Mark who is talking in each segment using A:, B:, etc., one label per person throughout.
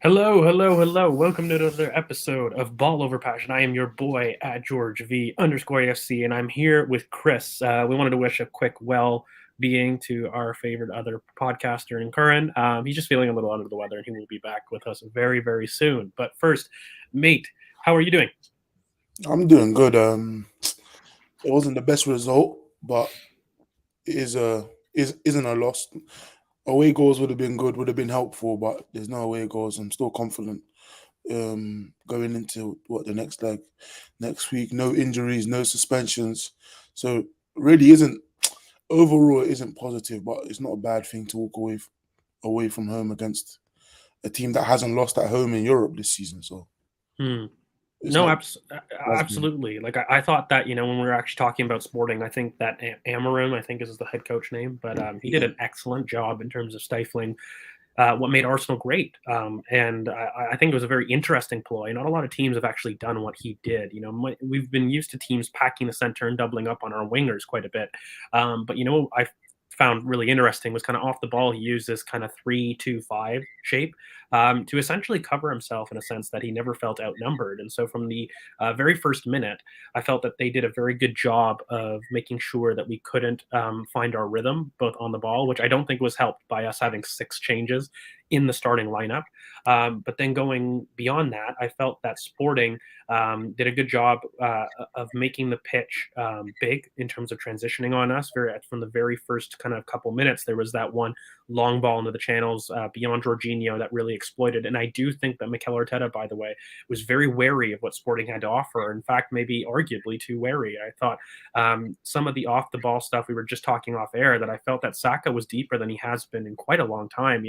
A: Hello. Welcome to another episode of Ball Over Passion. I am your boy at George V_AFC, and I'm here with Chris. We wanted to wish a quick well-being to our favorite other podcaster in Curran. He's just feeling a little under the weather, and he will be back with us very, very soon. But first, mate, how are you doing?
B: I'm doing good. It wasn't the best result, but it isn't a loss. Away goals would have been good, would have been helpful, but there's no away goals. I'm still confident. Going into the next leg, next week. No injuries, no suspensions. So really isn't overall it isn't positive, but it's not a bad thing to walk away from home against a team that hasn't lost at home in Europe this season. So
A: Hmm.
B: it's
A: No,
B: not has been.
A: absolutely. Like I thought that when we were actually talking about Sporting, I think that Amarim, I think is the head coach name, but he did
B: Yeah.
A: an excellent job in terms of stifling what made Arsenal great. And I think it was a very interesting ploy. Not a lot of teams have actually done what he did. We've been used to teams packing the center and doubling up on our wingers quite a bit. But I found really interesting was kind of off the ball. He used this kind of 3-2-5 shape to essentially cover himself in a sense that he never felt outnumbered. And so from the very first minute, I felt that they did a very good job of making sure that we couldn't find our rhythm both on the ball, which I don't think was helped by us having 6 changes in the starting lineup. But then going beyond that, I felt that Sporting did a good job of making the pitch big in terms of transitioning on us. From the very first kind of couple minutes, there was that one long ball into the channels beyond Jorginho that really exploited. And I do think that Mikel Arteta, by the way, was very wary of what Sporting had to offer. In fact, maybe arguably too wary. I thought some of the off the ball stuff we were just talking off air, that I felt that Saka was deeper than he has been in quite a long time.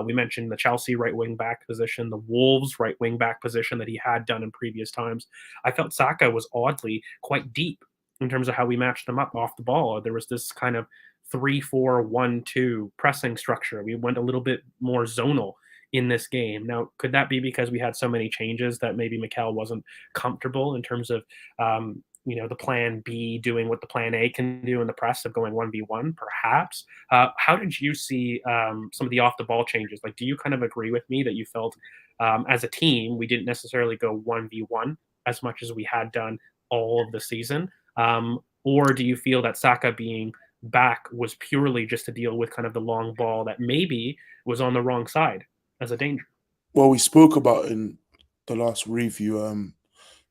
A: We mentioned the Chelsea right wing back position, the Wolves right wing back position that he had done in previous times. I felt Saka was oddly quite deep in terms of how we matched them up off the ball. There was this kind of 3-4-1-2 pressing structure. We went a little bit more zonal in this game. Now, could that be because we had so many changes that maybe Mikel wasn't comfortable in terms of the plan B doing what the plan A can do in the press of going 1v1, perhaps? How did you see some of the off the ball changes? Like, do you kind of agree with me that you felt as a team, we didn't necessarily go 1v1 as much as we had done all of the season? Or do you feel that Saka being back was purely just to deal with kind of the long ball that maybe was on the wrong side as a danger?
B: Well, we spoke about in the last review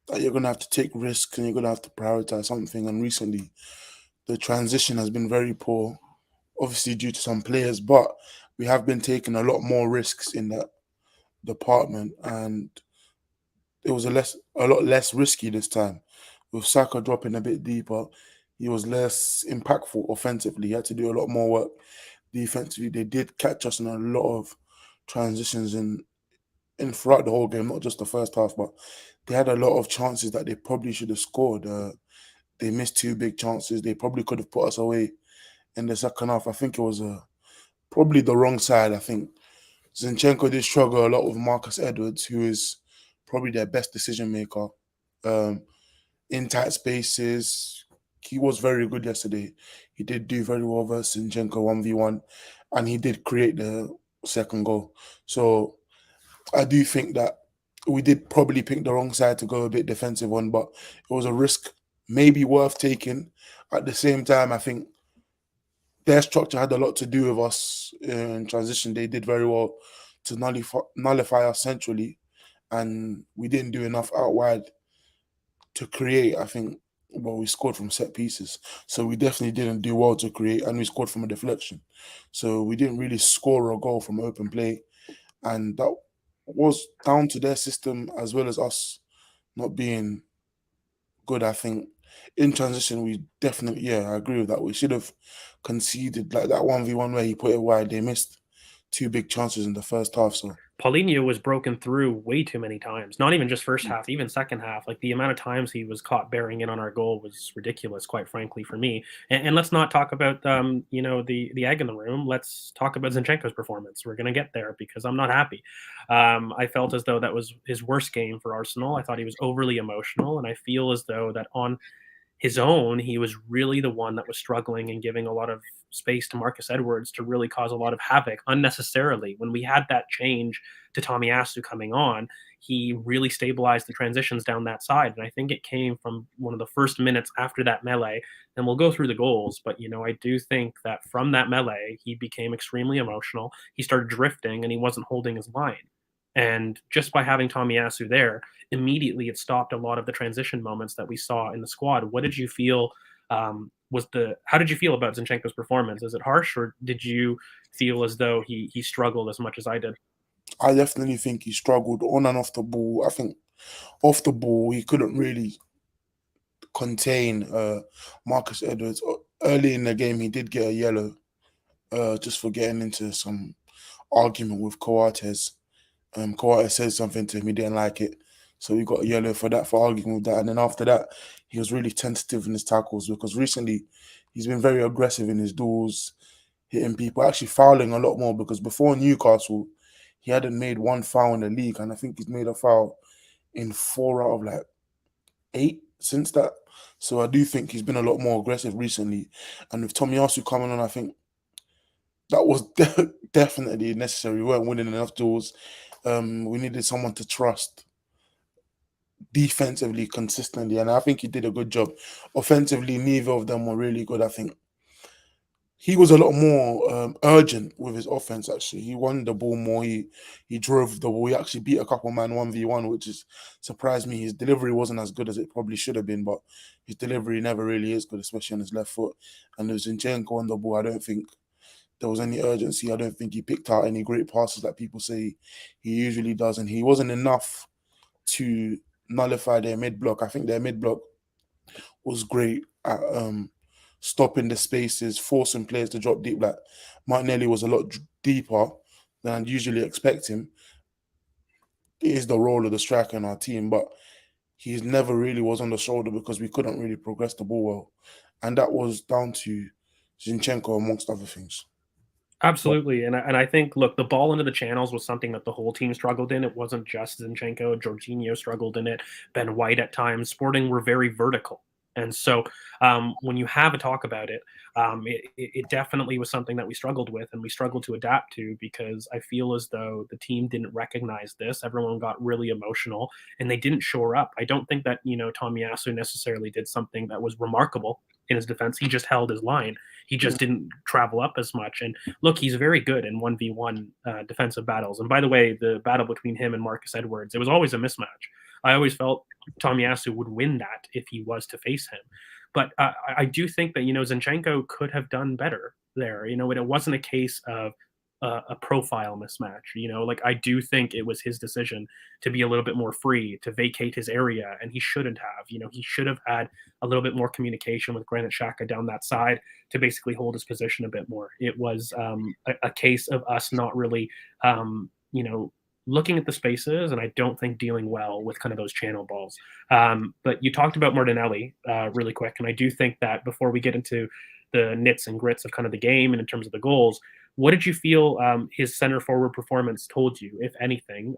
B: that you're gonna have to take risks and you're gonna have to prioritize something. And recently, the transition has been very poor, obviously due to some players, but we have been taking a lot more risks in that department, and it was a lot less risky this time. With Saka dropping a bit deeper, he was less impactful offensively. He had to do a lot more work defensively. They did catch us in a lot of transitions in throughout the whole game, not just the first half, but they had a lot of chances that they probably should have scored. They missed 2 big chances. They probably could have put us away in the second half. I think it was probably the wrong side. I think Zinchenko did struggle a lot with Marcus Edwards, who is probably their best decision maker. Um, in tight spaces, he was very good yesterday. He did do very well versus Zinchenko 1v1, and he did create the second goal. So I do think that we did probably pick the wrong side to go a bit defensive on, but it was a risk maybe worth taking. At the same time, I think their structure had a lot to do with us in transition. They did very well to nullify us centrally, and we didn't do enough out wide to create. I think, well, we scored from set pieces, so we definitely didn't do well to create, and we scored from a deflection. So we didn't really score a goal from open play, and that was down to their system as well as us not being good. I think in transition, we definitely, yeah, I agree with that. We should have conceded like that 1v1 where he put it wide. They missed 2 big chances in the first half. So
A: Paulinho was broken through way too many times. Not even just first half, even second half. Like the amount of times he was caught bearing in on our goal was ridiculous, quite frankly, for me. And let's not talk about the egg in the room. Let's talk about Zinchenko's performance. We're gonna get there because I'm not happy. I felt as though that was his worst game for Arsenal. I thought he was overly emotional, and I feel as though that on his own, he was really the one that was struggling and giving a lot of space to Marcus Edwards to really cause a lot of havoc unnecessarily. When we had that change to Tomiyasu coming on, he really stabilized the transitions down that side. And I think it came from one of the first minutes after that melee. And we'll go through the goals, but I do think that from that melee, he became extremely emotional. He started drifting and he wasn't holding his line. And just by having Tomiyasu there, immediately it stopped a lot of the transition moments that we saw in the squad. What did you feel? How did you feel about Zinchenko's performance? Is it harsh, or did you feel as though he struggled as much as I did?
B: I definitely think he struggled on and off the ball. I think off the ball, he couldn't really contain Marcus Edwards. Early in the game, he did get a yellow just for getting into some argument with Coates. Coates said something to him, he didn't like it. So he got a yellow for that, for arguing with that. And then after that, he was really tentative in his tackles because recently he's been very aggressive in his duels, hitting people, actually fouling a lot more because before Newcastle, he hadn't made one foul in the league. And I think he's made a foul in 4 out of like 8 since that. So I do think he's been a lot more aggressive recently. And with Tomiyasu coming on, I think that was definitely necessary. We weren't winning enough duels. We needed someone to trust defensively consistently, and I think he did a good job. Offensively, neither of them were really good. I think he was a lot more urgent with his offense. Actually, he won the ball more. He drove the ball. He actually beat a couple man 1v1, which is surprised me. His delivery wasn't as good as it probably should have been, but his delivery never really is good, especially on his left foot. And with Zinchenko on the ball, I don't think there was any urgency. I don't think he picked out any great passes that people say he usually does, and he wasn't enough to nullify their mid block. I think their mid block was great at stopping the spaces, forcing players to drop deep. Like Martinelli was a lot deeper than I'd usually expect him. It is the role of the striker in our team, but he never really was on the shoulder because we couldn't really progress the ball well, and that was down to Zinchenko amongst other things. But
A: Absolutely, and I think, look, the ball into the channels was something that the whole team struggled in. It wasn't just Zinchenko. Jorginho struggled in it. Ben White at times. Sporting were very vertical, and so when you have a talk about it, it definitely was something that we struggled with, and we struggled to adapt to because I feel as though the team didn't recognize this. Everyone got really emotional, and they didn't shore up. I don't think that Tomiyasu necessarily did something that was remarkable in his defense. He just held his line. He just didn't travel up as much. And look, he's very good in 1v1 defensive battles. And by the way, the battle between him and Marcus Edwards, it was always a mismatch. I always felt Tomiyasu would win that if he was to face him. But I do think that, Zinchenko could have done better there. It wasn't a case of a profile mismatch. Like I do think it was his decision to be a little bit more free, to vacate his area, and he shouldn't have. He should have had a little bit more communication with Granit Xhaka down that side to basically hold his position a bit more. It was a case of us not really, looking at the spaces, and I don't think dealing well with kind of those channel balls. But you talked about Martinelli really quick, and I do think that before we get into the nits and grits of kind of the game and in terms of the goals, what did you feel his center forward performance told you, if anything?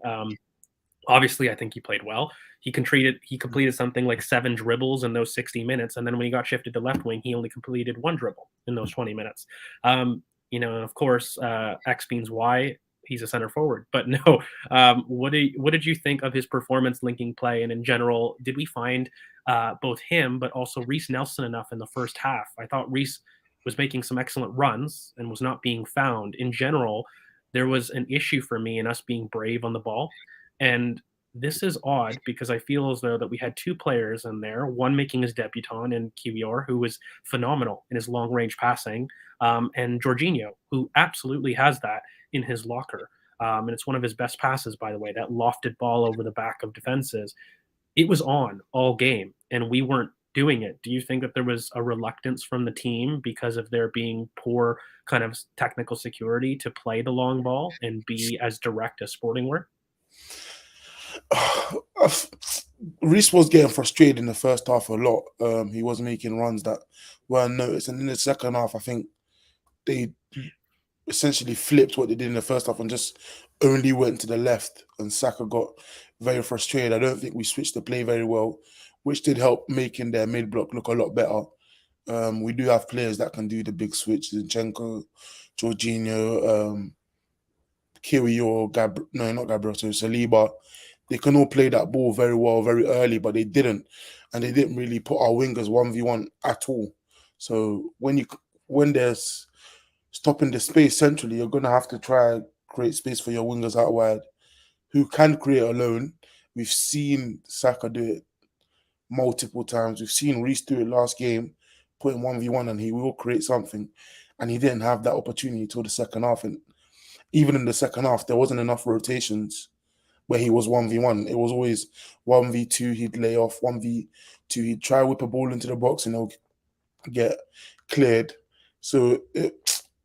A: Obviously, I think he played well. He completed something like 7 dribbles in those 60 minutes, and then when he got shifted to left wing, he only completed 1 dribble in those 20 minutes. And of course, X means Y. He's a center forward, but no. What did you think of his performance linking play, and in general, did we find both him but also Reece Nelson enough in the first half? I thought Reece was making some excellent runs and was not being found. In general, there was an issue for me in us being brave on the ball. And this is odd because I feel as though that we had 2 players in there, one making his debutant in Kiwior, who was phenomenal in his long range passing, and Jorginho, who absolutely has that in his locker. And it's one of his best passes, by the way, that lofted ball over the back of defenses. It was on all game, and we weren't doing it. Do you think that there was a reluctance from the team because of there being poor kind of technical security to play the long ball and be as direct as Sporting were?
B: Reece was getting frustrated in the first half a lot. He was making runs that weren't noticed, and in the second half, I think they essentially flipped what they did in the first half and just only went to the left, and Saka got very frustrated. I don't think we switched the play very well. which did help making their mid block look a lot better. We do have players that can do the big switch: Zinchenko, Jorginho, Kiwior, no, not Gabriel, so Saliba. They can all play that ball very well, very early, but they didn't, and they didn't really put our wingers 1v1 at all. So when there's stopping the space centrally, you're gonna have to try and create space for your wingers out wide, who can create alone. We've seen Saka do it multiple times. We've seen Reece do it last game, putting 1v1, and he will create something. And he didn't have that opportunity till the second half. And even in the second half, there wasn't enough rotations where he was 1v1. It was always 1v2, he'd lay off, 1v2, he'd try whip a ball into the box and it'll get cleared. So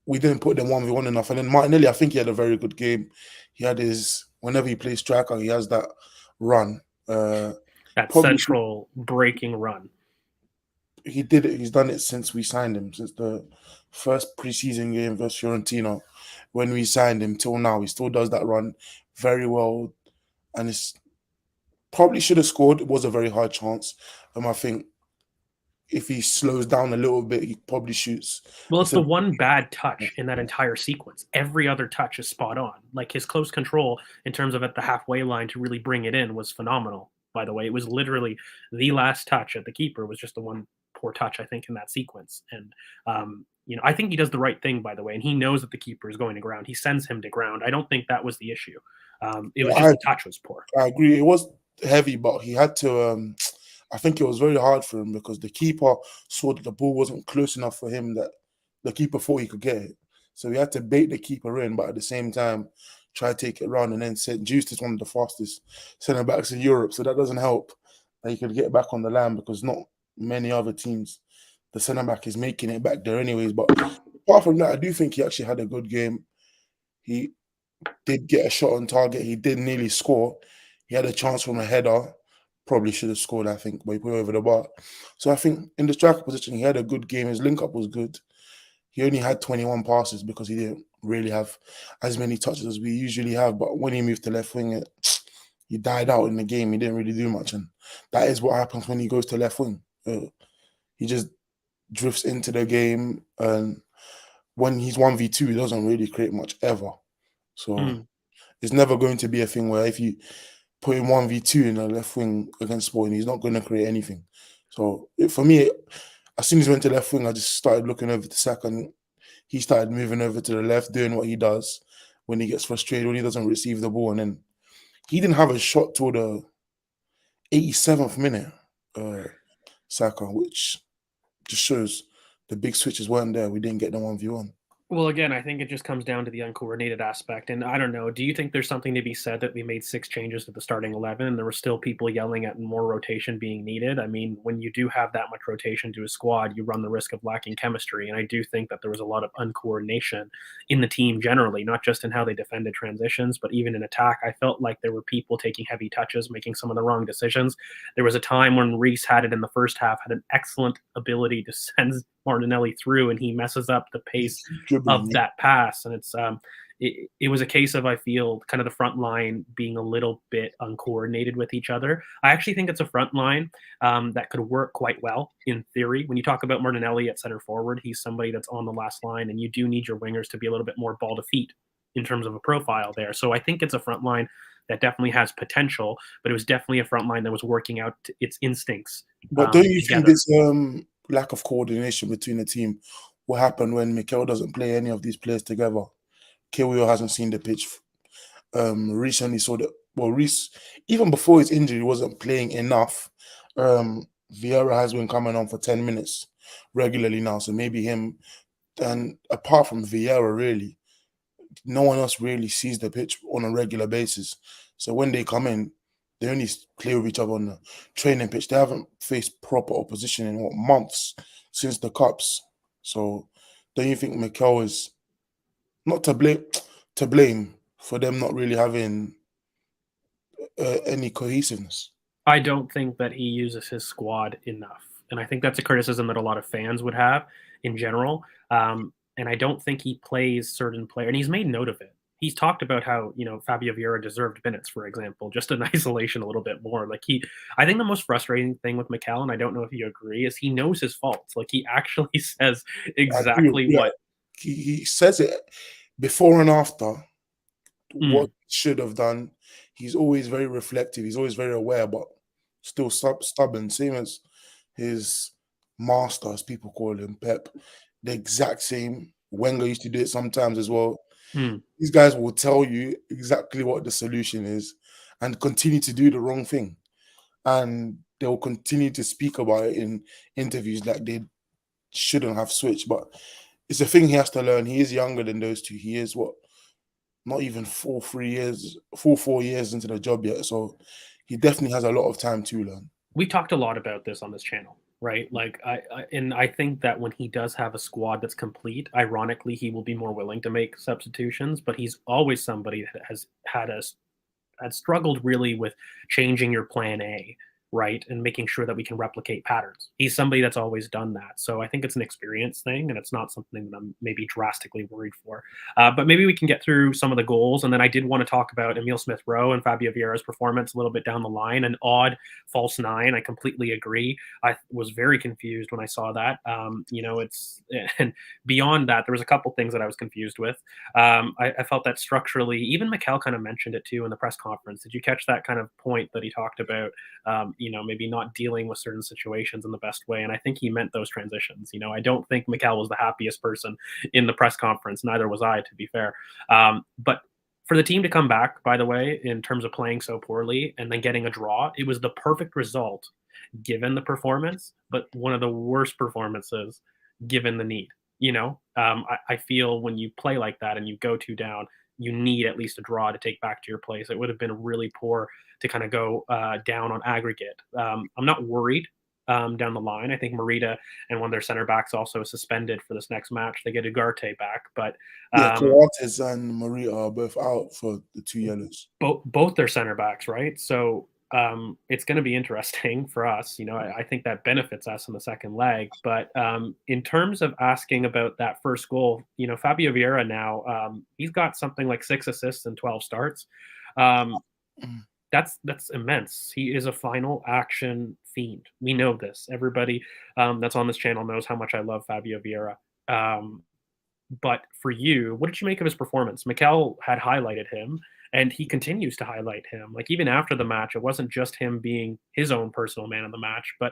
B: we didn't put them 1v1 enough. And then Martinelli, I think he had a very good game. He had whenever he plays striker, he has that run.
A: That central breaking run.
B: He did it. He's done it since we signed him, since the first preseason game versus Fiorentina. When we signed him till now, he still does that run very well. And it's probably should have scored. It was a very hard chance. I think if he slows down a little bit, he probably shoots.
A: Well, it's the one bad touch in that entire sequence. Every other touch is spot on. Like his close control in terms of at the halfway line to really bring it in was phenomenal, by the way. It was literally the last touch at the keeper was just the one poor touch, I think, in that sequence. And, I think he does the right thing, by the way, and he knows that the keeper is going to ground. He sends him to ground. I don't think that was the issue. It was just the touch was poor.
B: I agree. It was heavy, but he had to I think it was very hard for him because the keeper saw that the ball wasn't close enough for him, that the keeper thought he could get it. So he had to bait the keeper in, but at the same time, try to take it around. And then St. Just is one of the fastest centre-backs in Europe, so that doesn't help that he could get back on the line because not many other teams, the centre-back is making it back there anyways. But apart from that, I do think he actually had a good game. He did get a shot on target. He did nearly score. He had a chance from a header. Probably should have scored, I think, but he put it over the bar. So I think in the striker position, he had a good game. His link-up was good. He only had 21 passes because he didn't really have as many touches as we usually have. But when he moved to left wing, he died out in the game. He didn't really do much. And that is what happens when he goes to left wing. He just drifts into the game. And when he's 1v2, he doesn't really create much ever. So it's never going to be a thing where if you put him 1v2 in the left wing against Sporting, he's not going to create anything. So for me, as soon as he went to left wing, I just started looking over to Saka, and he started moving over to the left, doing what he does when he gets frustrated, when he doesn't receive the ball. And then he didn't have a shot till the 87th minute, Saka, which just shows the big switches weren't there. We didn't get the 1v1.
A: Well, again, I think it just comes down to the uncoordinated aspect. And I don't know, do you think there's something to be said that we made 6 changes to the starting 11 and there were still people yelling at more rotation being needed? I mean, when you do have that much rotation to a squad, you run the risk of lacking chemistry. And I do think that there was a lot of uncoordination in the team generally, not just in how they defended transitions, but even in attack. I felt like there were people taking heavy touches, making some of the wrong decisions. There was a time when Reece had it in the first half, had an excellent ability to send Martinelli through, and he messes up the pace of that pass. And it was a case of, I feel, kind of the front line being a little bit uncoordinated with each other. I actually think it's a front line that could work quite well in theory. When you talk about Martinelli at center forward, he's somebody that's on the last line, and you do need your wingers to be a little bit more ball to feet in terms of a profile there. So I think it's a front line that definitely has potential, but it was definitely a front line that was working out its instincts.
B: But don't you think this lack of coordination between the team will happen when Mikel doesn't play any of these players together? Kiwior hasn't seen the pitch. Recently saw that. Well, Reece, even before his injury, wasn't playing enough. Viera has been coming on for 10 minutes regularly now, so maybe him. And apart from Viera, really, no one else really sees the pitch on a regular basis. So when they come in, they only play with each other on the training pitch. They haven't faced proper opposition in months since the Cups. So don't you think Mikel is not to blame for them not really having any cohesiveness?
A: I don't think that he uses his squad enough. And I think that's a criticism that a lot of fans would have in general. And I don't think he plays certain players, and he's made note of it. he's talked about how, Fabio Viera deserved minutes, for example, just in isolation a little bit more. Like I think the most frustrating thing with Mikel, and I don't know if you agree, is he knows his faults. Like he actually says
B: I agree.
A: exactly
B: Yeah,
A: what.
B: he says it before and after what
A: Mm,
B: he should have done. He's always very reflective. He's always very aware, but still stubborn. Same as his master, as people call him, Pep. The exact same. Wenger used to do it sometimes as well.
A: mm.
B: These guys will tell you exactly what the solution is and continue to do the wrong thing. And they'll continue to speak about it in interviews like they shouldn't have switched. But it's a thing he has to learn. He is younger than those two. He is what, not even full 4 years into the job yet. So he definitely has a lot of time to learn.
A: We talked a lot about this on this channel, right? Like I think that when he does have a squad that's complete, ironically, he will be more willing to make substitutions. But he's always somebody that has had struggled really with changing your plan A, right? And making sure that we can replicate patterns. He's somebody that's always done that. So I think it's an experience thing, and it's not something that I'm maybe drastically worried for. But maybe we can get through some of the goals. And then I did want to talk about Emil Smith Rowe and Fabio Vieira's performance a little bit down the line. An odd false nine. I completely agree. I was very confused when I saw that. It's and beyond that, there was a couple things that I was confused with. I felt that structurally, even Mikel kind of mentioned it too in the press conference. Did you catch that kind of point that he talked about? Maybe not dealing with certain situations in the best way. And I think he meant those transitions. I don't think Mikel was the happiest person in the press conference. Neither was I, to be fair. But for the team to come back, by the way, in terms of playing so poorly and then getting a draw, it was the perfect result given the performance, but one of the worst performances given the need. I feel when you play like that and you go two down, you need at least a draw to take back to your place. It would have been really poor to kind of go down on aggregate. I'm not worried down the line. I think Marita and one of their center backs also is suspended for this next match. They get Ugarte back, but
B: Yeah,
A: um,
B: Coates and Maria are both out for the 2 yellows.
A: both their center backs, right? So it's going to be interesting for us. I think that benefits us in the second leg. But in terms of asking about that first goal, Fabio Vieira now he's got something like 6 assists and 12 starts. Um,
B: Mm.
A: that's immense. He is a final action fiend. We know this. Everybody that's on this channel knows how much I love Fabio Vieira. Um, but for you, what did you make of his performance? Mikel had highlighted him, and he continues to highlight him. Like even after the match, it wasn't just him being his own personal man of the match, but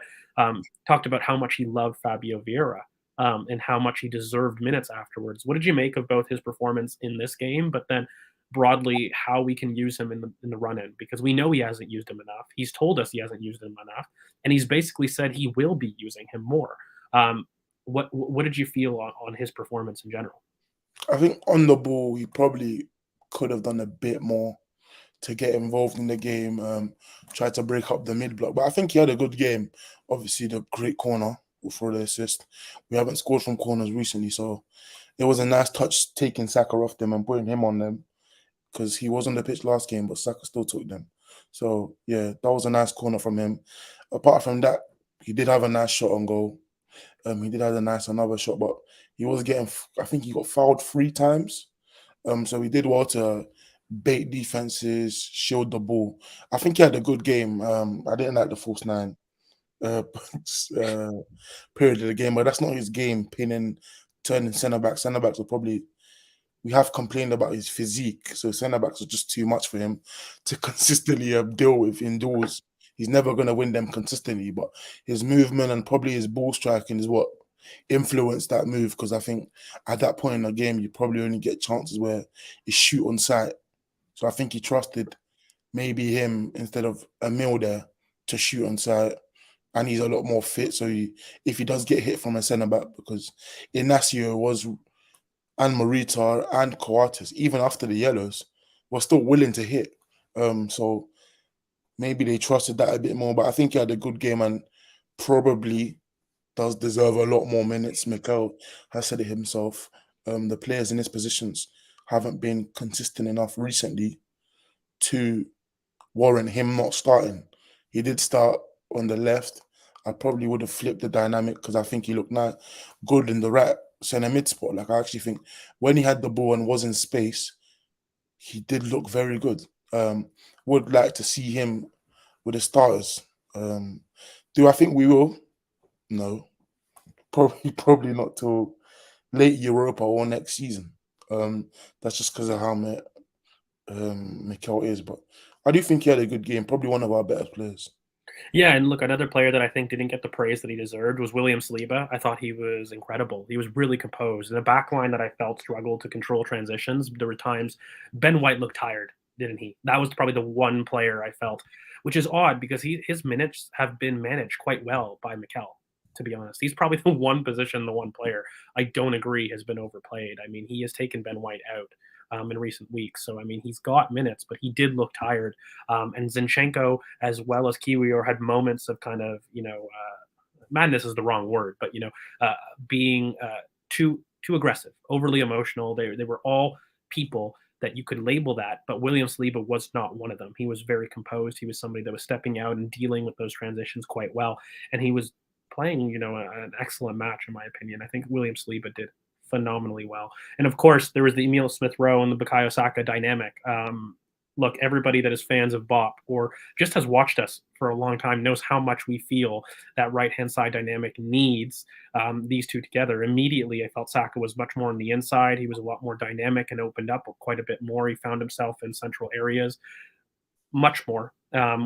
A: talked about how much he loved Fabio Vieira and how much he deserved minutes afterwards. What did you make of both his performance in this game, but then broadly how we can use him in the run in? Because we know he hasn't used him enough. He's told us he hasn't used him enough, and he's basically said he will be using him more. What did you feel on his performance in general?
B: I think on the ball, he probably could have done a bit more to get involved in the game, try to break up the mid block. But I think he had a good game. Obviously, the great corner for the assist. We haven't scored from corners recently, so it was a nice touch taking Saka off them and putting him on them because he was on the pitch last game, but Saka still took them. So yeah, that was a nice corner from him. Apart from that, he did have a nice shot on goal. He did have a nice another shot, but he was getting. I think he got fouled 3 times. So he did well to bait defenses, shield the ball. I think he had a good game. I didn't like the false nine uh, uh, period of the game, but that's not his game. Pinning, turning centre back. Centre backs will probably. We have complained about his physique, so centre backs are just too much for him to consistently deal with indoors. He's never going to win them consistently, but his movement and probably his ball striking is what influenced that move. Because I think at that point in the game, you probably only get chances where you shoot on sight. So I think he trusted maybe him instead of Emil there to shoot on sight. And he's a lot more fit. So if he does get hit from a centre back, because Inacio was and Morita and Coates, even after the yellows, were still willing to hit. So maybe they trusted that a bit more. But I think he had a good game and probably does deserve a lot more minutes. Mikel has said it himself. The players in his positions haven't been consistent enough recently to warrant him not starting. He did start on the left. I probably would have flipped the dynamic because I think he looked good in the right centre mid spot. Like I actually think when he had the ball and was in space, he did look very good. Would like to see him with the starters. Do I think we will? No, probably not till late Europa or next season. That's just because of how Mikel is. But I do think he had a good game. Probably one of our better players.
A: Yeah, and look, another player that I think didn't get the praise that he deserved was William Saliba. I thought he was incredible. He was really composed. In a back line that I felt struggled to control transitions, there were times Ben White looked tired, didn't he? That was probably the one player I felt, which is odd because his minutes have been managed quite well by Mikel, to be honest. He's probably the one position, the one player I don't agree has been overplayed. I mean, he has taken Ben White out. In recent weeks. So, I mean, he's got minutes, but he did look tired. And Zinchenko, as well as Kiwior, had moments of kind of, madness is the wrong word, but, uh, being too aggressive, overly emotional. They were all people that you could label that, but William Saliba was not one of them. He was very composed. He was somebody that was stepping out and dealing with those transitions quite well. And he was playing, an excellent match, in my opinion. I think William Saliba did phenomenally well. And of course, there was the Emil Smith Rowe and the Bukayo Saka dynamic. Look, everybody that is fans of BoP or just has watched us for a long time knows how much we feel that right hand side dynamic needs these two together. Immediately, I felt Saka was much more on the inside. He was a lot more dynamic and opened up quite a bit more. He found himself in central areas much more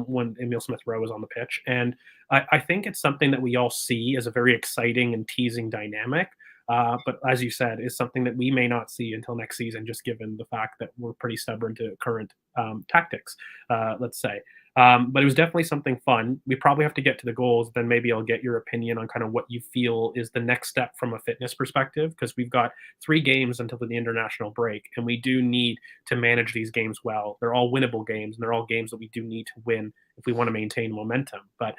A: when Emil Smith Rowe was on the pitch. And I think it's something that we all see as a very exciting and teasing dynamic. But as you said, is something that we may not see until next season, just given the fact that we're pretty stubborn to current tactics, let's say. But it was definitely something fun. We probably have to get to the goals. Then maybe I'll get your opinion on kind of what you feel is the next step from a fitness perspective, because we've got 3 games until the international break, and we do need to manage these games well. They're all winnable games, and they're all games that we do need to win if we want to maintain momentum. But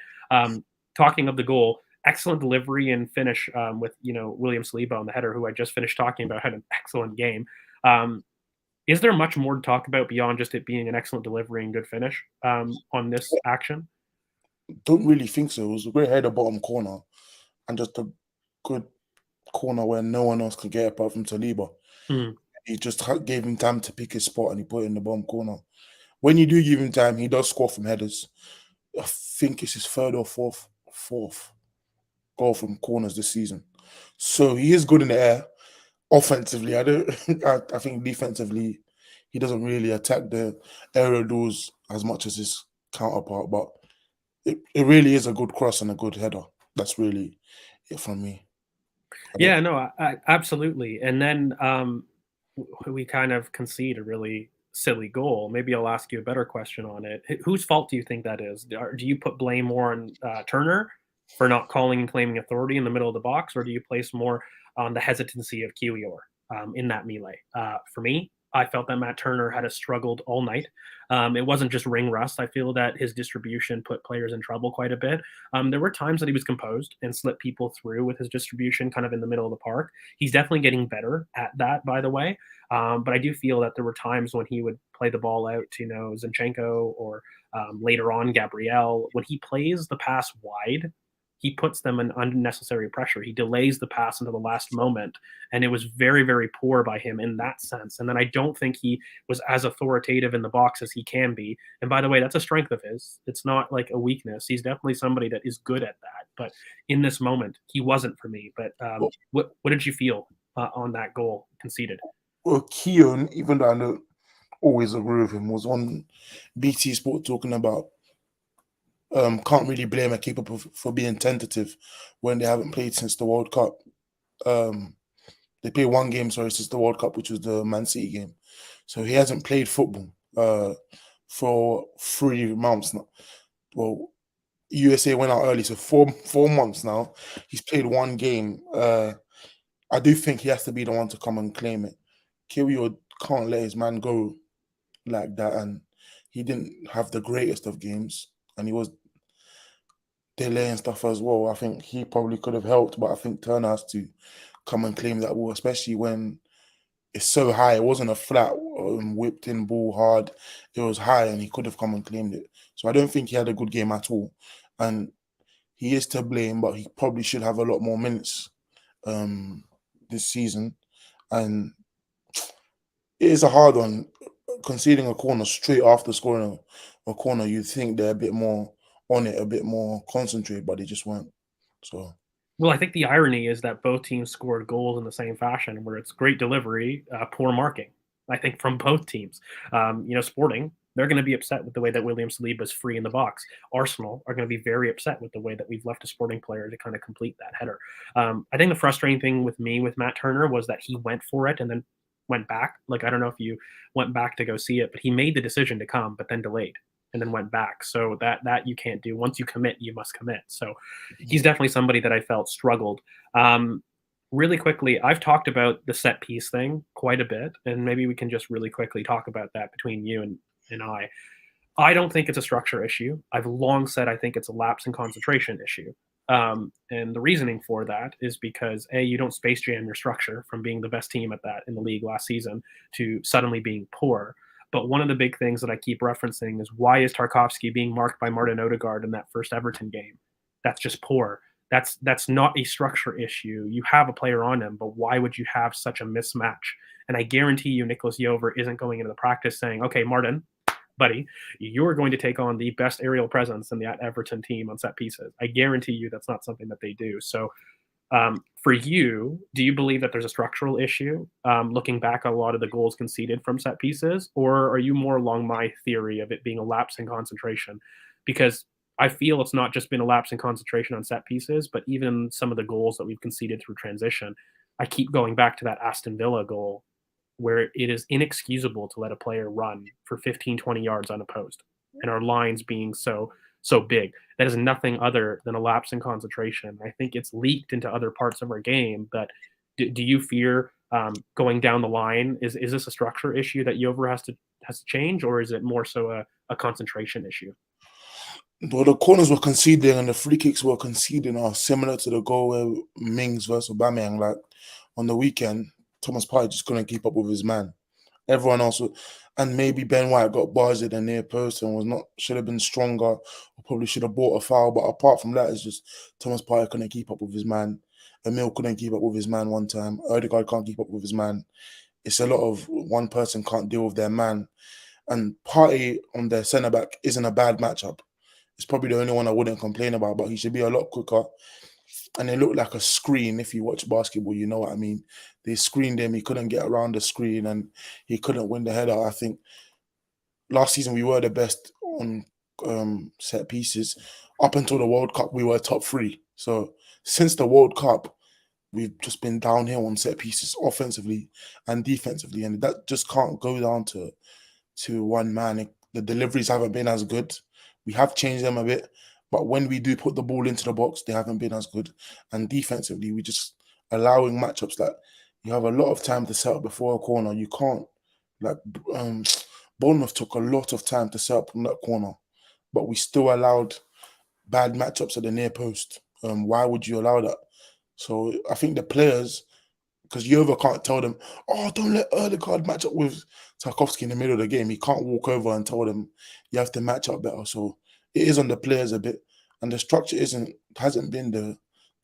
A: talking of the goal, excellent delivery and finish with William Saliba on the header, who I just finished talking about, had an excellent game. Is there much more to talk about beyond just it being an excellent delivery and good finish on this action?
B: Don't really think so. It was a great header bottom corner and just a good corner where no one else could get apart from Saliba.
A: Hmm.
B: He just gave him time to pick his spot and he put it in the bottom corner. When you do give him time, he does score from headers. I think it's his third or fourth goal from corners this season. So he is good in the air. Offensively, I don't. I think defensively, he doesn't really attack the aerial duels as much as his counterpart. But it really is a good cross and a good header. That's really it from me.
A: Yeah, no, absolutely. And then we kind of concede a really silly goal. Maybe I'll ask you a better question on it. Whose fault do you think that is? Do you put blame more on Turner for not calling and claiming authority in the middle of the box, or do you place more on the hesitancy of Kiwior in that melee? For me, I felt that Matt Turner had struggled all night. It wasn't just ring rust. I feel that his distribution put players in trouble quite a bit. There were times that he was composed and slipped people through with his distribution kind of in the middle of the park. He's definitely getting better at that, by the way. But I do feel that there were times when he would play the ball out to, Zinchenko or later on Gabriel. When he plays the pass wide, he puts them in unnecessary pressure. He delays the pass until the last moment. And it was very, very poor by him in that sense. And then I don't think he was as authoritative in the box as he can be. And by the way, that's a strength of his. It's not like a weakness. He's definitely somebody that is good at that. But in this moment, he wasn't for me. But what did you feel on that goal conceded?
B: Well, Keown, even though I don't always agree with him, was on BT Sport talking about can't really blame a keeper for being tentative when they haven't played since the World Cup. They played one game, since the World Cup, which was the Man City game. So he hasn't played football for 3 months now. Well, USA went out early, so 4 months now. He's played one game. I do think he has to be the one to come and claim it. Kiwior can't let his man go like that, and he didn't have the greatest of games, and he was delaying stuff as well. I think he probably could have helped, but I think Turner has to come and claim that ball, especially when it's so high. It wasn't a flat, whipped in ball hard. It was high, and he could have come and claimed it. So I don't think he had a good game at all, and he is to blame, but he probably should have a lot more minutes this season. And it is a hard one. conceding a corner straight after scoring a corner, you'd think they're a bit more on it, a bit more concentrated, but they just weren't. So
A: Well, I think the irony is that both teams scored goals in the same fashion, where it's great delivery, poor marking. I think from both teams. Sporting, they're going to be upset with the way that William Saliba is free in the box. Arsenal are going to be very upset with the way that we've left a Sporting player to kind of complete that header. I think the frustrating thing with me with Matt Turner was that he went for it and then went back. Like, I don't know if you went back to go see it, but he made the decision to come, but then delayed and then went back. So that you can't do. Once you commit, you must commit. So he's definitely somebody that I felt struggled. Really quickly, I've talked about the set piece thing quite a bit, and maybe we can just really quickly talk about that between you and I. I don't think it's a structure issue. I've long said I think it's a lapse in concentration issue. And the reasoning for that is because you don't space jam your structure from being the best team at that in the league last season to suddenly being poor. But one of the big things that I keep referencing is, why is Tarkowski being marked by Martin Odegaard in that first Everton game? That's just poor. That's not a structure issue. You have a player on him, but why would you have such a mismatch? And I guarantee you Nicholas Jover isn't going into the practice saying, okay, Martin, buddy, you're going to take on the best aerial presence in that Everton team on set pieces. I guarantee you that's not something that they do. So for you, do you believe that there's a structural issue looking back at a lot of the goals conceded from set pieces, or are you more along my theory of it being a lapse in concentration? Because I feel it's not just been a lapse in concentration on set pieces, but even some of the goals that we've conceded through transition. I keep going back to that Aston Villa goal where it is inexcusable to let a player run for 15, 20 yards unopposed, and our lines being so big. That is nothing other than a lapse in concentration. I think it's leaked into other parts of our game. But do you fear going down the line? Is this a structure issue that Jover has to change, or is it more so a concentration issue?
B: well, the corners were conceding and the free kicks were conceding are similar to the goal where Mings versus Aubameyang. Like on the weekend, Thomas Partey just couldn't keep up with his man. Everyone else, and maybe Ben White got bars at the near post and should have been stronger, or probably should have bought a foul. But apart from that, it's just Thomas Partey couldn't keep up with his man. Emil couldn't keep up with his man one time. Odegaard can't keep up with his man. It's a lot of one person can't deal with their man. And Partey on their centre back isn't a bad matchup. It's probably the only one I wouldn't complain about, but he should be a lot quicker. And it looked like a screen. If you watch basketball, you know what I mean. They screened him. He couldn't get around the screen and he couldn't win the header. I think last season we were the best on set pieces. Up until the World Cup, we were top 3. So since the World Cup, we've just been downhill on set pieces offensively and defensively. And that just can't go down to one man. The deliveries haven't been as good. We have changed them a bit, but when we do put the ball into the box, they haven't been as good. And defensively, we just allowing matchups like you have a lot of time to set up before a corner. You can't, like, Bournemouth took a lot of time to set up from that corner, but we still allowed bad matchups at the near post. Why would you allow that? So I think the players, because Jova can't tell them, oh, don't let Odegaard match up with Tarkowski in the middle of the game. He can't walk over and tell them you have to match up better. So it is on the players a bit. And the structure hasn't been the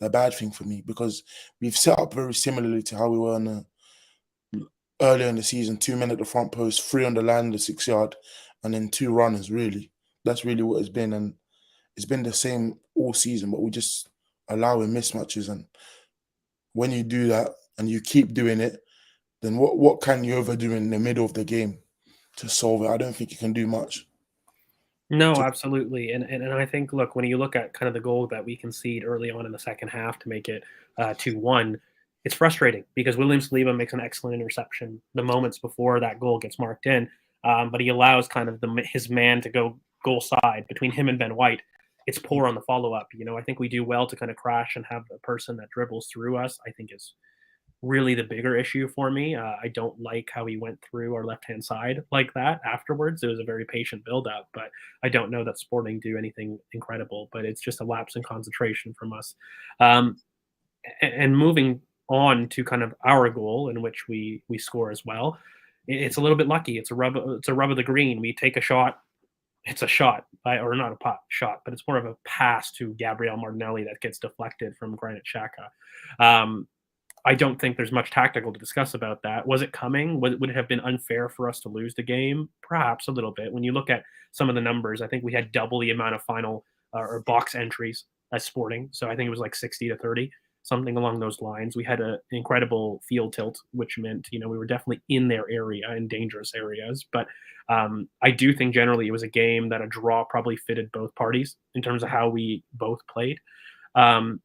B: bad thing for me, because we've set up very similarly to how we were earlier in the season. 2 men at the front post, 3 on the line in the 6 yard, and then 2 runners, really. That's really what it's been. And it's been the same all season, but we just allowing mismatches. And when you do that and you keep doing it, then what can you overdo in the middle of the game to solve it? I don't think you can do much.
A: No, absolutely. And I think, look, when you look at kind of the goal that we concede early on in the second half to make it 2-1, it's frustrating because William Saliba makes an excellent interception the moments before that goal gets marked in, but he allows kind of his man to go goal side between him and Ben White. It's poor on the follow-up. I think we do well to kind of crash and have the person that dribbles through us, I think, is really the bigger issue for me. I don't like how he went through our left-hand side like that afterwards. It was a very patient build-up, but I don't know that Sporting do anything incredible, but it's just a lapse in concentration from us. And moving on to kind of our goal in which we score as well, it's a little bit lucky. It's a rub of the green. We take a shot. It's a shot, or not a shot, but it's more of a pass to Gabriel Martinelli that gets deflected from Granit Xhaka. I don't think there's much tactical to discuss about that. Was it coming? Would it have been unfair for us to lose the game? Perhaps a little bit. When you look at some of the numbers, I think we had double the amount of final or box entries as Sporting. So I think it was like 60 to 30, something along those lines. We had an incredible field tilt, which meant, we were definitely in their area, in dangerous areas. But I do think generally it was a game that a draw probably fitted both parties in terms of how we both played. Um,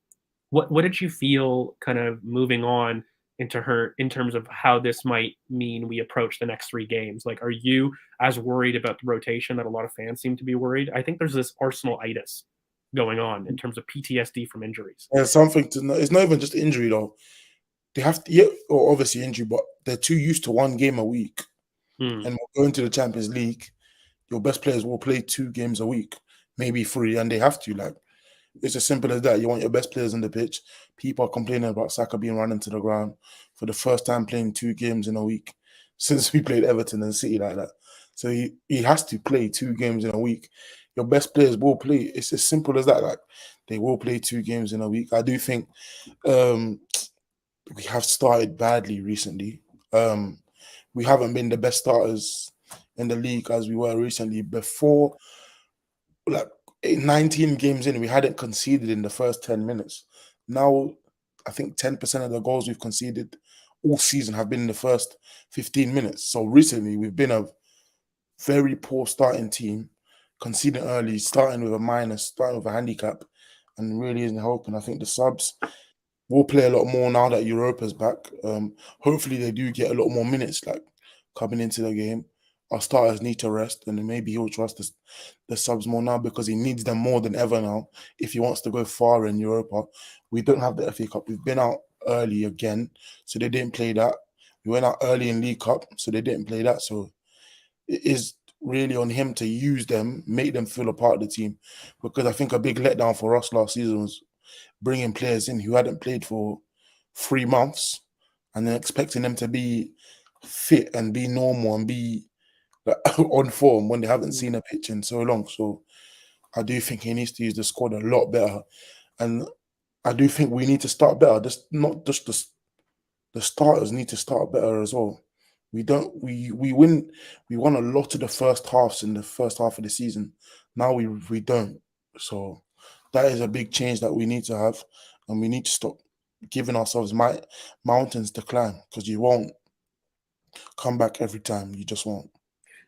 A: what did you feel kind of moving on into her in terms of how this might mean we approach the next 3 games? Like, are you as worried about the rotation that a lot of fans seem to be worried? I think there's this Arsenal-itis going on in terms of PTSD from injuries.
B: There's something to know. It's not even just injury though. They have to, yeah, or obviously injury, but they're too used to 1 game a week.
A: Hmm.
B: And going to the Champions League, your best players will play 2 games a week, maybe 3, and they have to. Like, it's as simple as that. You want your best players on the pitch. People are complaining about Saka being run into the ground for the first time playing 2 games in a week since we played Everton and City like that. So he has to play 2 games in a week. Your best players will play. It's as simple as that. Like, they will play 2 games in a week. I do think we have started badly recently. We haven't been the best starters in the league as we were recently. Before, like 19 games in, we hadn't conceded in the first 10 minutes. Now, I think 10% of the goals we've conceded all season have been in the first 15 minutes. So recently, we've been a very poor starting team, conceding early, starting with a minus, starting with a handicap, and really isn't helping. I think the subs will play a lot more now that Europa's back. Hopefully, they do get a lot more minutes, like coming into the game. Our starters need to rest, and then maybe he'll trust the subs more now because he needs them more than ever now if he wants to go far in Europa. We don't have the FA Cup. We've been out early again, so they didn't play that. We went out early in League Cup, so they didn't play that. So it is really on him to use them, make them feel a part of the team, because I think a big letdown for us last season was bringing players in who hadn't played for 3 months and then expecting them to be fit and be normal and be like, on form when they haven't seen a pitch in so long. So I do think he needs to use the squad a lot better, and I do think we need to start better. Just not just the starters need to start better as well. We won a lot of the first halves in the first half of the season. Now we don't. So that is a big change that we need to have, and we need to stop giving ourselves mountains to climb because you won't come back every time. You just won't.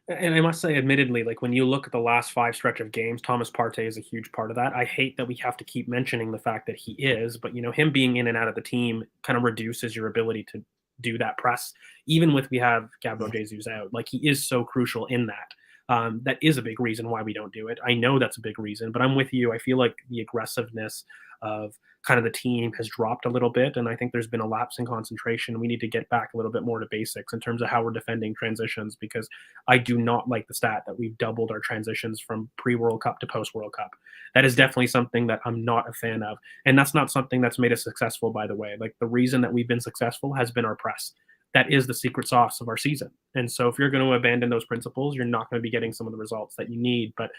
A: And I must say, admittedly, like when you look at the last 5 stretch of games, Thomas Partey is a huge part of that. I hate that we have to keep mentioning the fact that he is, but him being in and out of the team kind of reduces your ability to do that press. Even with we have Gabriel Jesus out, like he is so crucial in that. That is a big reason why we don't do it. I know that's a big reason, but I'm with you. I feel like the aggressiveness of kind of the team has dropped a little bit, and I think there's been a lapse in concentration. We need to get back a little bit more to basics in terms of how we're defending transitions, because I do not like the stat that we've doubled our transitions from pre-World Cup to post-World Cup. That is definitely something that I'm not a fan of, and that's not something that's made us successful, by the way. Like the reason that we've been successful has been our press. That is the secret sauce of our season. And so if you're going to abandon those principles, you're not going to be getting some of the results that you need. But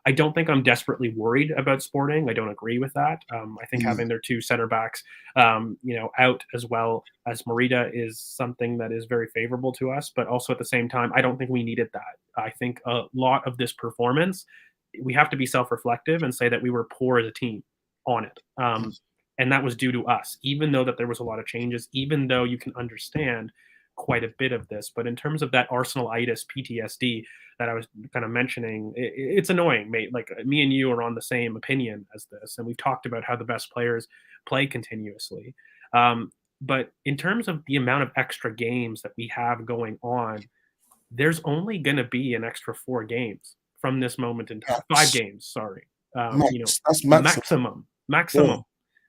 A: I don't think I'm desperately worried about Sporting. I don't agree with that. I think having their 2 center backs, out as well as Merida is something that is very favorable to us. But also at the same time, I don't think we needed that. I think a lot of this performance, we have to be self-reflective and say that we were poor as a team on it. And that was due to us, even though that there was a lot of changes, even though you can understand quite a bit of this. But in terms of that Arsenal-itis PTSD that I was kind of mentioning, it's annoying, mate. Like me and you are on the same opinion as this, and we've talked about how the best players play continuously. But in terms of the amount of extra games that we have going on, there's only going to be an extra 4 games from this moment in time. 5 games, sorry.
B: That's maximum.
A: Maximum. Yeah.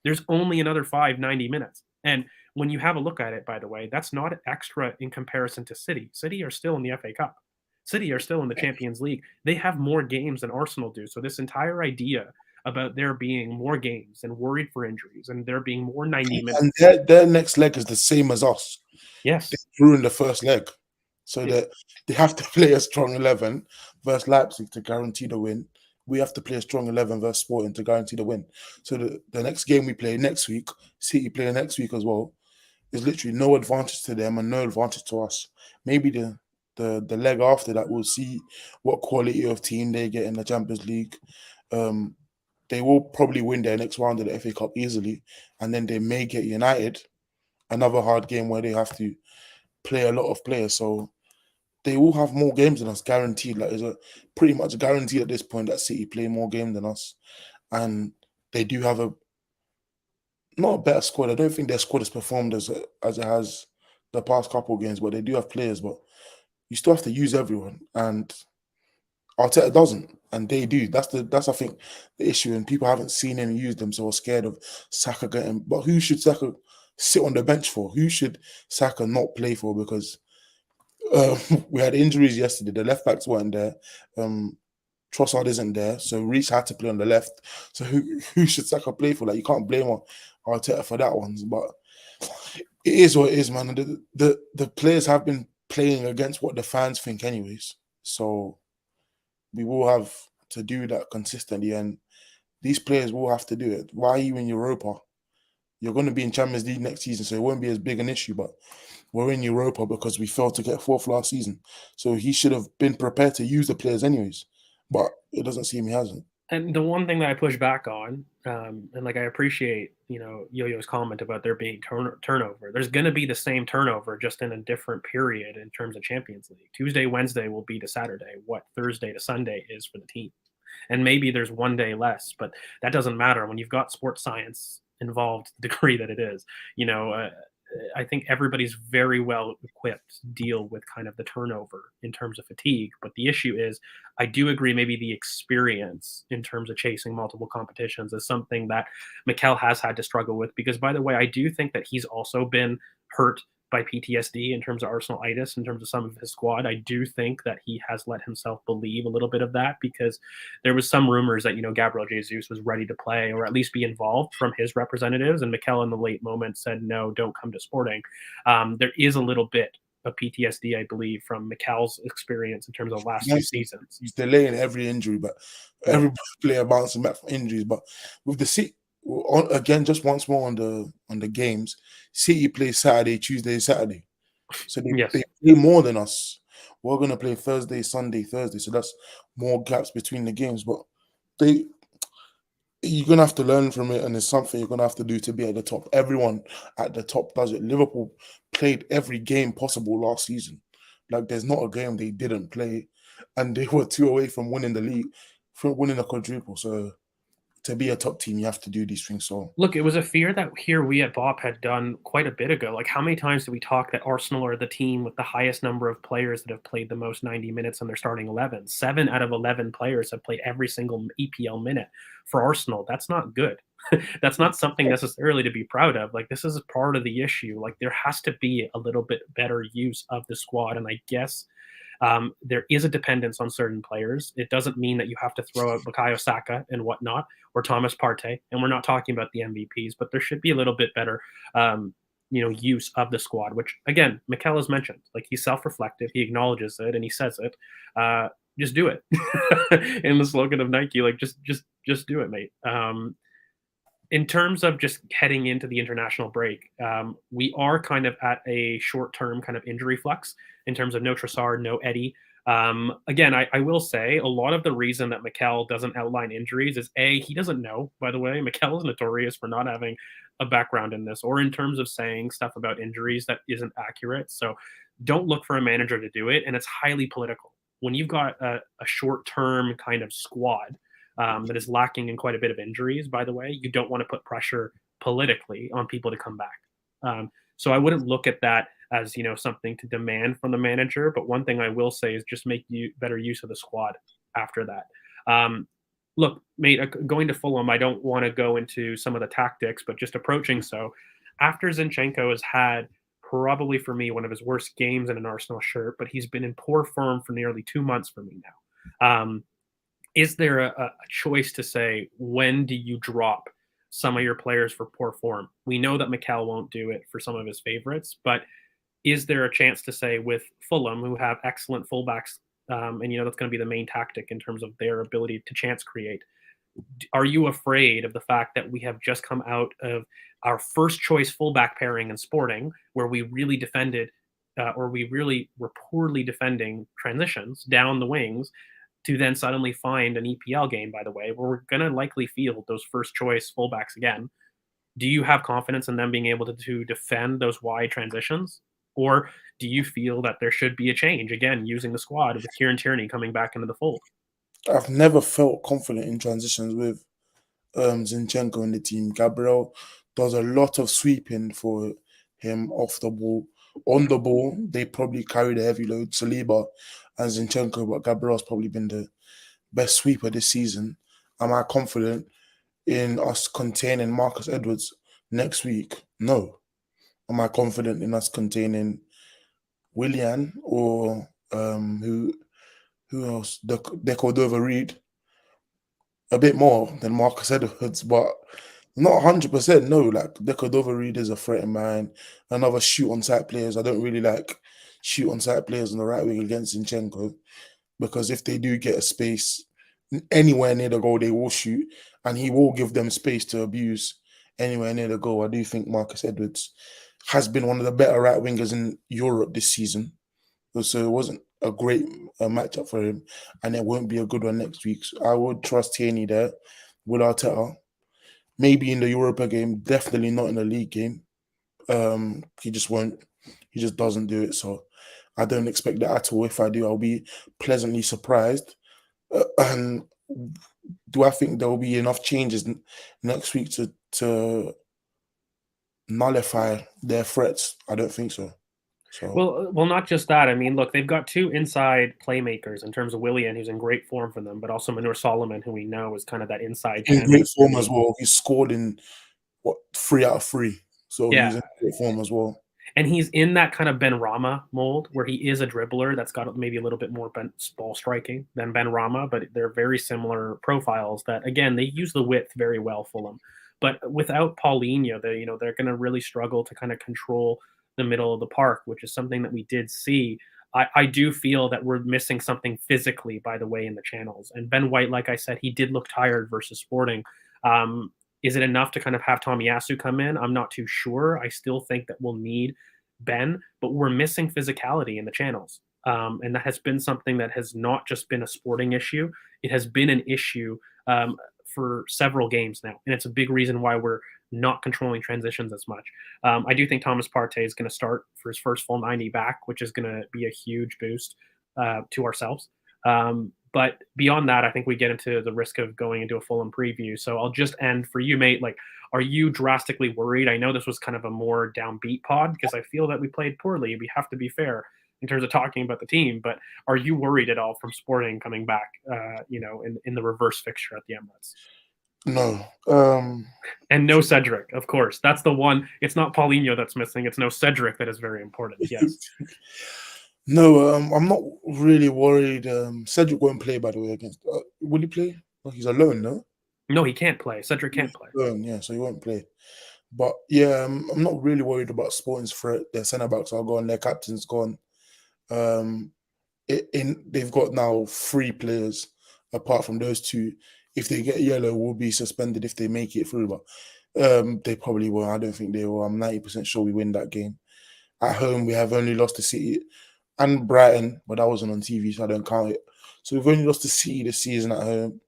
A: There's only another 90 minutes. And when you have a look at it, by the way, that's not extra in comparison to City. City are still in the FA Cup. City are still in the Champions League. They have more games than Arsenal do. So this entire idea about there being more games and worried for injuries and there being more 90 minutes.
B: And their next leg is the same as us.
A: Yes.
B: They ruined the first leg. So that they have to play a strong 11 versus Leipzig to guarantee the win. We have to play a strong 11 versus Sporting to guarantee the win. So the next game we play next week, City play next week as well. is literally no advantage to them and no advantage to us. Maybe the leg after that, we'll see what quality of team they get in the Champions League. They will probably win their next round of the FA Cup easily, and then they may get United, another hard game where they have to play a lot of players. So they will have more games than us, guaranteed. Like, it's a pretty much guaranteed at this point that City play more games than us, and they do have a not a better squad. I don't think their squad has performed as it has the past couple of games, but they do have players. But you still have to use everyone, and Arteta doesn't, and they do. That's I think the issue, and people haven't seen him use them, so are scared of Saka getting. But who should Saka sit on the bench for? Who should Saka not play for? Because we had injuries yesterday. The left backs weren't there. Trossard isn't there, so Reece had to play on the left. So who should Saka play for? Like, you can't blame Arteta for that one. But it is what it is, man. The players have been playing against what the fans think, anyways. So we will have to do that consistently, and these players will have to do it. Why are you in Europa? You're going to be in Champions League next season, so it won't be as big an issue. But we're in Europa because we failed to get fourth last season. So he should have been prepared to use the players anyways. But it doesn't seem he hasn't.
A: And the one thing that I push back on, and like I appreciate, Yo-Yo's comment about there being turnover. There's going to be the same turnover, just in a different period in terms of Champions League. Tuesday, Wednesday will be to Saturday. What Thursday to Sunday is for the team, and maybe there's one day less, but that doesn't matter when you've got sports science involved to the degree that it is. I think everybody's very well equipped to deal with kind of the turnover in terms of fatigue. But the issue is, I do agree, maybe the experience in terms of chasing multiple competitions is something that Mikel has had to struggle with. Because, by the way, I do think that he's also been hurt by PTSD in terms of Arsenal-itis, in terms of some of his squad. I do think that he has let himself believe a little bit of that, because there was some rumors that, Gabriel Jesus was ready to play or at least be involved from his representatives. And Mikel in the late moment said, no, don't come to Sporting. There is a little bit of PTSD, I believe, from Mikel's experience in terms of last two seasons.
B: He's delaying every injury, but every player bouncing back from injuries. But with the City, again, just once more on the games, City plays Saturday, Tuesday, Saturday, so they play more than us. We're gonna play Thursday, Sunday, Thursday, so that's more gaps between the games. But you're gonna have to learn from it, and it's something you're gonna have to do to be at the top. Everyone at the top does it. Liverpool played every game possible last season. Like, there's not a game they didn't play, and they were 2 away from winning the league, from winning a quadruple. So to be a top team, you have to do these things. So
A: look, it was a fear that here we at BoP had done quite a bit ago. Like, how many times do we talk that Arsenal are the team with the highest number of players that have played the most 90 minutes in their starting 11? 7 out of 11 players have played every single EPL minute for Arsenal. That's not good. That's not something necessarily to be proud of. Like, this is part of the issue. Like, there has to be a little bit better use of the squad. And I guess there is a dependence on certain players. It doesn't mean that you have to throw out Bukayo Saka and whatnot, or Thomas Partey. And we're not talking about the MVPs, but there should be a little bit better, use of the squad, which, again, Mikel has mentioned. Like, he's self-reflective. He acknowledges it and he says it. Just do it. In the slogan of Nike, like, just do it, mate. In terms of just heading into the international break, we are kind of at a short-term kind of injury flux in terms of no Trossard, no Eddie. Again, I will say a lot of the reason that Mikel doesn't outline injuries is, A, he doesn't know, by the way. Mikel is notorious for not having a background in this, or in terms of saying stuff about injuries that isn't accurate. So don't look for a manager to do it, and it's highly political. When you've got a short-term kind of squad that is lacking in quite a bit of injuries, by the way, you don't want to put pressure politically on people to come back. So I wouldn't look at that as, something to demand from the manager. But one thing I will say is just make better use of the squad after that. Look, mate, going to Fulham, I don't want to go into some of the tactics, but just approaching so. After Zinchenkos has had probably, for me, one of his worst games in an Arsenal shirt, but he's been in poor form for nearly 2 months for me now. Is there a choice to say, when do you drop some of your players for poor form? We know that Mikel won't do it for some of his favorites, but is there a chance to say, with Fulham, who have excellent fullbacks, and that's going to be the main tactic in terms of their ability to chance create, are you afraid of the fact that we have just come out of our first choice fullback pairing in Sporting, where we really defended, or we really were poorly defending transitions down the wings, to then suddenly find an EPL game, by the way, where we're going to likely field those first choice fullbacks again? Do you have confidence in them being able to defend those wide transitions? Or do you feel that there should be a change again using the squad with Kieran Tierney coming back into the fold?
B: I've never felt confident in transitions with Zinchenko in the team. Gabriel does a lot of sweeping for him off the ball. On the ball, they probably carry the heavy load, Saliba and Zinchenko, but Gabriel's probably been the best sweeper this season. Am I confident in us containing Marcus Edwards next week? No. Am I confident in us containing Willian or who else? De Cordova Reed? A bit more than Marcus Edwards, but not 100%. No, like De Cordova Reed is a threat in mine. Another shoot on site players. I don't really like shoot on site players on the right wing against Zinchenko, because if they do get a space anywhere near the goal, they will shoot, and he will give them space to abuse anywhere near the goal. I do think Marcus Edwards has been one of the better right wingers in Europe this season. So it wasn't a great matchup for him, and it won't be a good one next week. So I would trust Tierney there with Arteta. Maybe in the Europa game, definitely not in the league game. He just won't. He just doesn't do it. So I don't expect that at all. If I do, I'll be pleasantly surprised. And do I think there will be enough changes next week to nullify their threats? I don't think so. So
A: Well, not just that. I mean, look, they've got two inside playmakers in terms of Willian, who's in great form for them, but also Manur Solomon, who we know is kind of that inside
B: in
A: 10.
B: great form as well. He scored in what 3 out of 3. So
A: Yeah.
B: he's in great form as well.
A: And he's in that kind of Ben Rama mold where he is a dribbler that's got maybe a little bit more ball striking than Ben Rama, but they're very similar profiles that, again, they use the width very well, Fulham. But without Paulinho, they're going to really struggle to kind of control the middle of the park, which is something that we did see. I do feel that we're missing something physically, by the way, in the channels. And Ben White, like I said, he did look tired versus Sporting. Is it enough to kind of have Tomiyasu come in? I'm not too sure. I still think that we'll need Ben, but we're missing physicality in the channels. And that has been something that has not just been a Sporting issue. It has been an issue for several games now. And it's a big reason why we're not controlling transitions as much. I do think Thomas Partey is going to start for his first full 90 back, which is going to be a huge boost to ourselves. But beyond that, I think we get into the risk of going into a Fulham preview. So I'll just end for you, mate. Like, are you drastically worried? I know this was kind of a more downbeat pod because I feel that we played poorly. We have to be fair in terms of talking about the team. But are you worried at all from Sporting coming back, in the reverse fixture at the Emirates?
B: No.
A: And no Cedric, of course. That's the one. It's not Paulinho that's missing. It's no Cedric that is very important. Yes.
B: No, I'm not really worried. Cedric won't play, by the way, against. Will he play? Oh, he's alone, no?
A: No, he can't play. Cedric can't play.
B: Alone, yeah, so he won't play. But yeah, I'm not really worried about Sporting's threat. Their centre backs are gone. Their captain's gone. They've got now 3 players apart from those 2. If they get yellow, will be suspended if they make it through. But they probably will. I don't think they will. I'm 90% sure we win that game. At home, we have only lost to City and Brighton, but that wasn't on TV, so I don't count it. So we've only lost to City this season at home.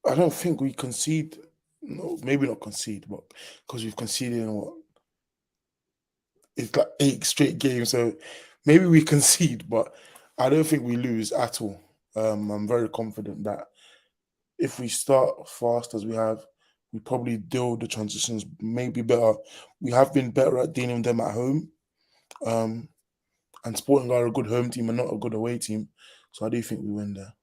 B: I don't think we concede. No, maybe not concede, but because we've conceded in what? It's like 8 straight games, so maybe we concede, but I don't think we lose at all. I'm very confident that if we start fast as we have, we probably deal with the transitions maybe better. We have been better at dealing with them at home. And Sporting are a good home team and not a good away team. So I do think we win there.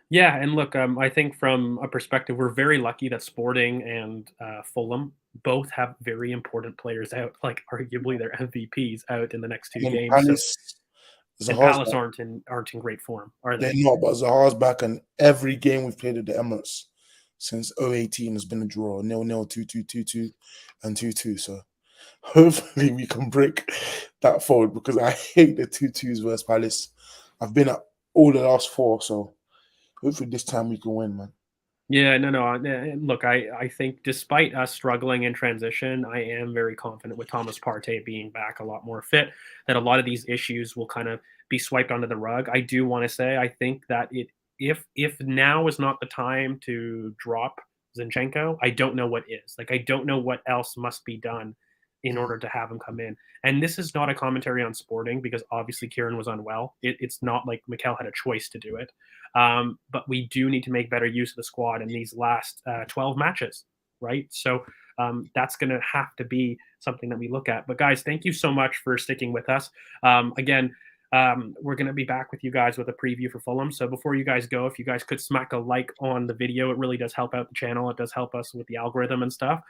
A: Yeah, and look, I think from a perspective, we're very lucky that Sporting and Fulham both have very important players out, like arguably their MVPs out in the next 2 games.
B: Palace,
A: and Palace aren't in great form, are they?
B: They're not, but Zaha's back, and every game we've played at the Emirates since 2018 has been a draw, 0-0, 2-2, 2-2, and 2-2. So hopefully we can break that fold, because I hate the 2-2s versus Palace. I've been at all the last 4, so hopefully this time we can win, man.
A: Yeah, no. Look, I think despite us struggling in transition, I am very confident with Thomas Partey being back a lot more fit, that a lot of these issues will kind of be swiped under the rug. I do want to say I think that if now is not the time to drop Zinchenko, I don't know what is. Like I don't know what else must be done in order to have him come in. And this is not a commentary on Sporting because obviously Kieran was unwell. It's not like Mikel had a choice to do it. But we do need to make better use of the squad in these last 12 matches, right? So that's going to have to be something that we look at. But guys, thank you so much for sticking with us. Again, we're going to be back with you guys with a preview for Fulham. So before you guys go, if you guys could smack a like on the video, it really does help out the channel. It does help us with the algorithm and stuff.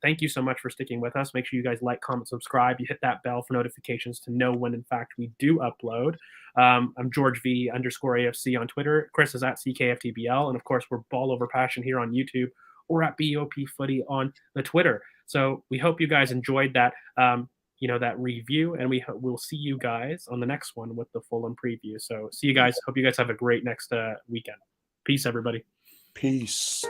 A: Thank you so much for sticking with us. Make sure you guys like, comment, subscribe. You hit that bell for notifications to know when, in fact, we do upload. I'm George V_AFC on Twitter. Chris is at CKFTBL. And of course, we're Ball Over Passion here on YouTube or at BOP Footy on the Twitter. So we hope you guys enjoyed that. That review, and we'll see you guys on the next one with the Fulham preview. So see you guys. Hope you guys have a great next weekend. Peace, everybody.
B: Peace.